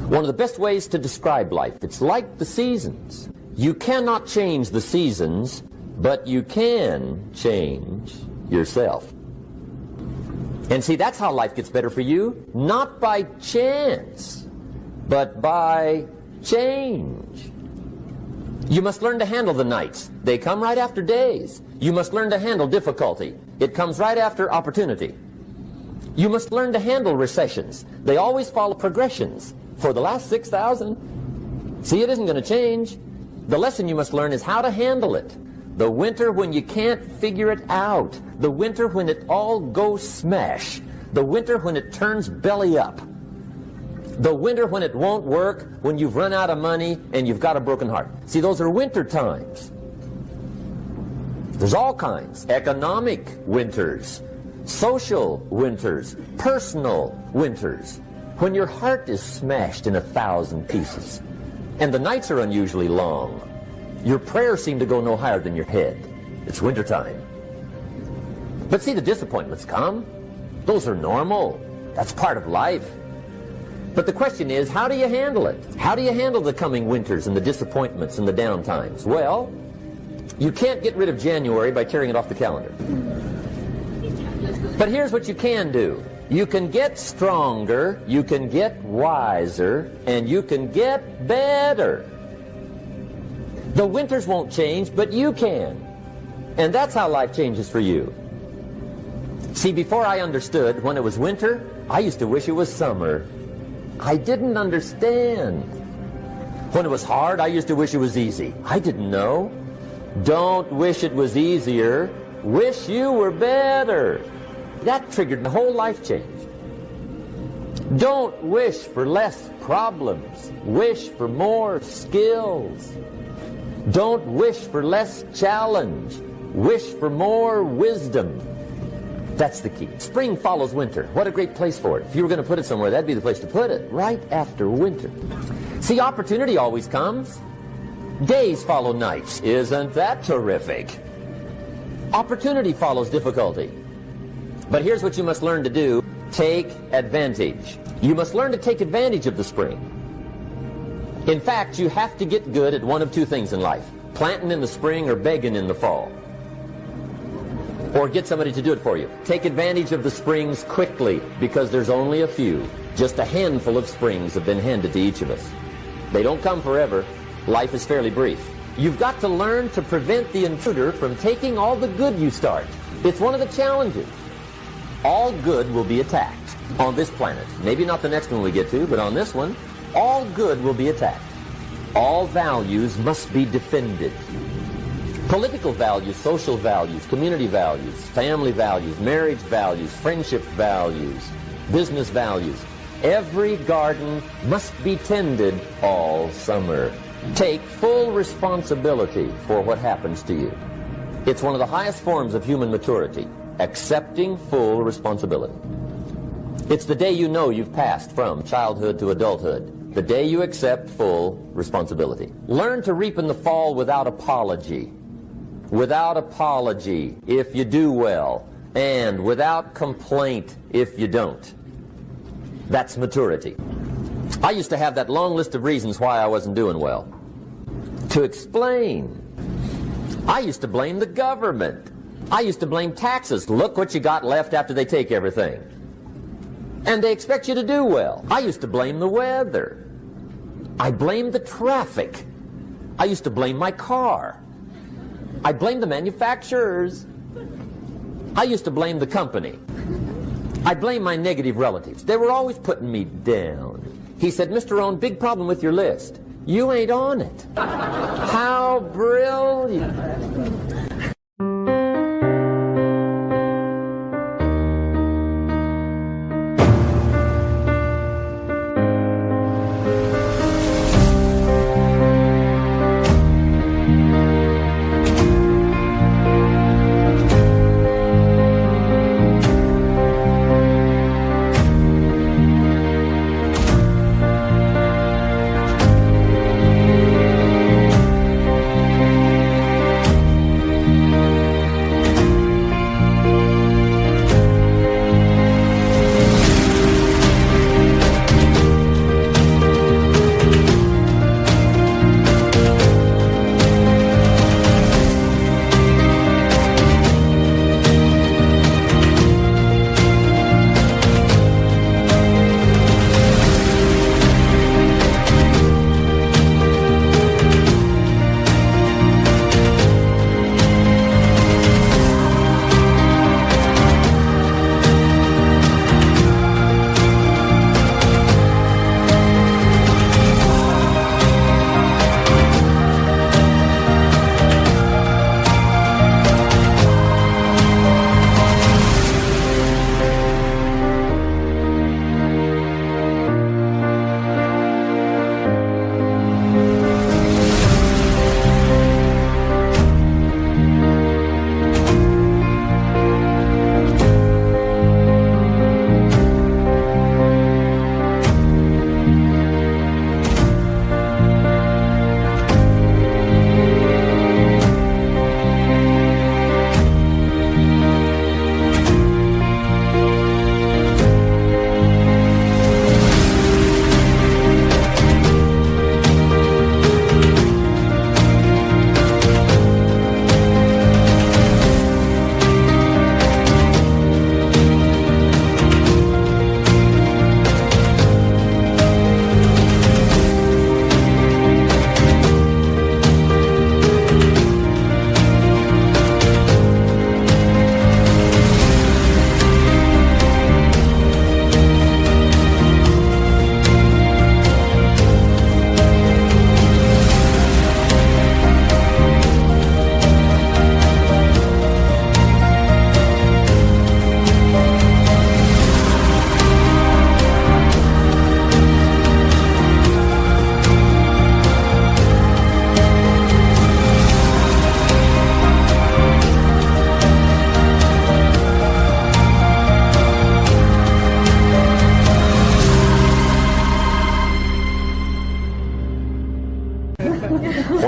One of the best ways to describe life, it's like the seasons. You cannot change the seasons, but you can change yourself. And see, that's how life gets better for you. Not by chance, but by change. You must learn to handle the nights. They come right after days. You must learn to handle difficulty. It comes right after opportunity. You must learn to handle recessions. They always follow progressions. For the last 6,000, see, it isn't going to change. The lesson you must learn is how to handle it. The winter when you can't figure it out. The winter when it all goes smash. The winter when it turns belly up. The winter when it won't work, when you've run out of money and you've got a broken heart. See, those are winter times. There's all kinds. Economic winters, social winters, personal winters. When your heart is smashed in 1,000 pieces and the nights are unusually long, your prayers seem to go no higher than your head. It's wintertime. But see, the disappointments come. Those are normal. That's part of life. But the question is, how do you handle it? How do you handle the coming winters and the disappointments and the downtimes? Well, you can't get rid of January by tearing it off the calendar. But here's what you can do. You can get stronger, you can get wiser, and you can get better. The winters won't change, but you can. And that's how life changes for you. See, before I understood, when it was winter, I used to wish it was summer. I didn't understand. When it was hard, I used to wish it was easy. I didn't know. Don't wish it was easier. Wish you were better. That triggered the whole life change. Don't wish for less problems. Wish for more skills. Don't wish for less challenge. Wish for more wisdom. That's the key. Spring follows winter. What a great place for it. If you were going to put it somewhere, that'd be the place to put it, right after winter. See, opportunity always comes. Days follow nights. Isn't that terrific? Opportunity follows difficulty. But here's what you must learn to do. Take advantage. You must learn to take advantage of the spring. In fact, you have to get good at one of two things in life. Planting in the spring or begging in the fall. Or get somebody to do it for you. Take advantage of the springs quickly, because there's only a few. Just a handful of springs have been handed to each of us. They don't come forever. Life is fairly brief. You've got to learn to prevent the intruder from taking all the good you start. It's one of the challenges. All good will be attacked on this planet. Maybe not the next one we get to, but on this one, all good will be attacked. All values must be defended. Political values, social values, community values, family values, marriage values, friendship values, business values. Every garden must be tended all summer. Take full responsibility for what happens to you. It's one of the highest forms of human maturity, accepting full responsibility. It's the day you know you've passed from childhood to adulthood, the day you accept full responsibility. Learn to reap in the fall without apology. Without apology if you do well, and without complaint if you don't. That's maturity. I used to have that long list of reasons why I wasn't doing well. To explain. I used to blame the government. I used to blame taxes. Look what you got left after they take everything. And they expect you to do well. I used to blame the weather. I blamed the traffic. I used to blame my car. I blamed the manufacturers. I used to blame the company. I blamed my negative relatives. They were always putting me down. He said, Mr. Rohn, big problem with your list. You ain't on it. How brilliant.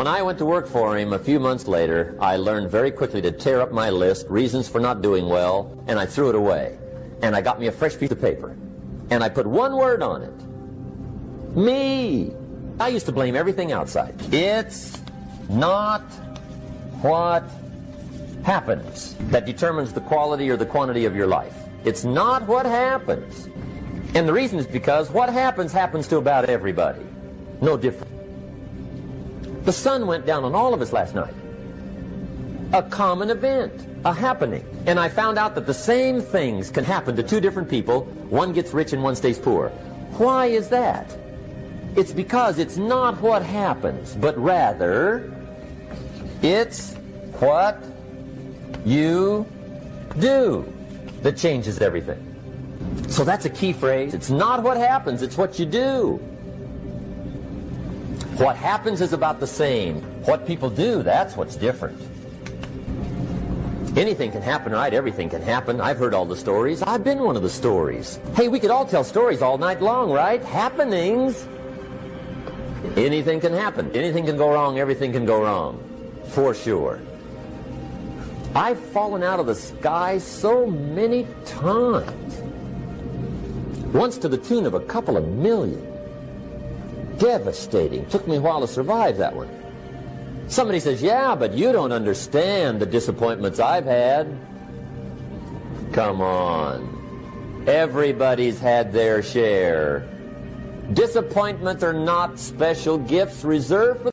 When I went to work for him a few months later, I learned very quickly to tear up my list, reasons for not doing well, and I threw it away. And I got me a fresh piece of paper. And I put one word on it. Me. I used to blame everything outside. It's not what happens that determines the quality or the quantity of your life. It's not what happens. And the reason is because what happens to about everybody. No different. The sun went down on all of us last night. A common event, a happening. And I found out that the same things can happen to two different people. One gets rich and one stays poor. Why is that? It's because it's not what happens, but rather it's what you do that changes everything. So that's a key phrase. It's not what happens, it's what you do. What happens is about the same. What people do, that's what's different. Anything can happen, right? Everything can happen. I've heard all the stories. I've been one of the stories. Hey, we could all tell stories all night long, right? Happenings. Anything can happen. Anything can go wrong. Everything can go wrong. For sure. I've fallen out of the sky so many times. Once to the tune of a couple of million. Devastating. Took me a while to survive that one. Somebody says, yeah, but you don't understand the disappointments I've had. Come on. Everybody's had their share. Disappointments are not special gifts reserved for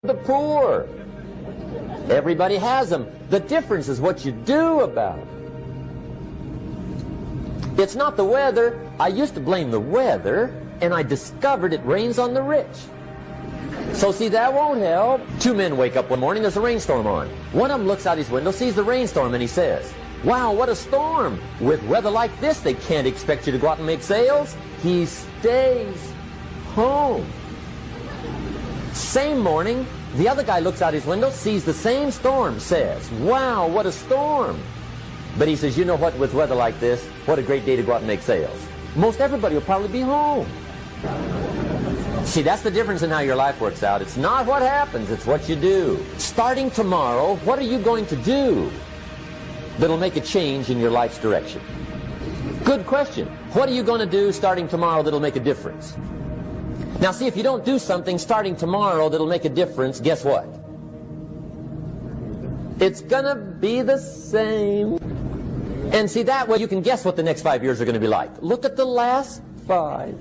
the poor. Everybody has them. The difference is what you do about it. It's not the weather. I used to blame the weather, and I discovered it rains on the rich. So see, that won't help. Two men wake up one morning, there's a rainstorm on. One of them looks out his window, sees the rainstorm, and he says, "Wow, what a storm. With weather like this, they can't expect you to go out and make sales." He stays home. Same morning, the other guy looks out his window, sees the same storm, says, "Wow, what a storm." But he says, "You know what, with weather like this, what a great day to go out and make sales. Most everybody will probably be home." See, that's the difference in how your life works out. It's not what happens, it's what you do. Starting tomorrow, what are you going to do that'll make a change in your life's direction? Good question. What are you going to do starting tomorrow that'll make a difference? Now see, if you don't do something starting tomorrow that'll make a difference, guess what? It's gonna be the same. And see, that way you can guess what the next 5 years are going to be like. Look at the last 5.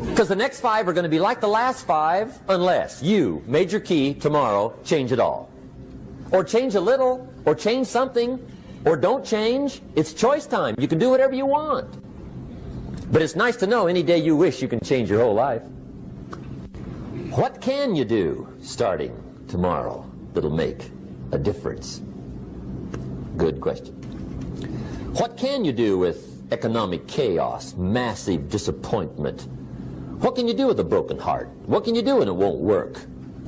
Because the next 5 are going to be like the last 5 unless you, major key, tomorrow, change it all. Or change a little, or change something, or don't change. It's choice time. You can do whatever you want. But it's nice to know any day you wish you can change your whole life. What can you do starting tomorrow that'll make a difference? Good question. What can you do with economic chaos, massive disappointment? What can you do with a broken heart? What can you do when it won't work?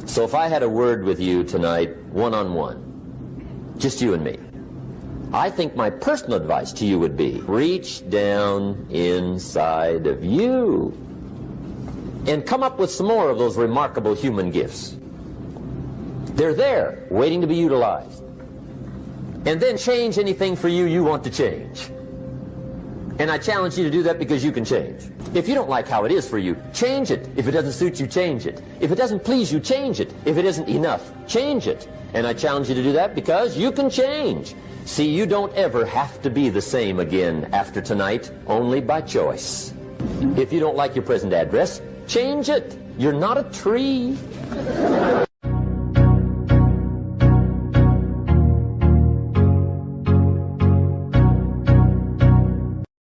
So if I had a word with you tonight, one-on-one, just you and me, I think my personal advice to you would be, reach down inside of you and come up with some more of those remarkable human gifts. They're there, waiting to be utilized. And then change anything for you you want to change. And I challenge you to do that because you can change. If you don't like how it is for you, change it. If it doesn't suit you, change it. If it doesn't please you, change it. If it isn't enough, change it. And I challenge you to do that because you can change. See, you don't ever have to be the same again after tonight, only by choice. If you don't like your present address, change it. You're not a tree.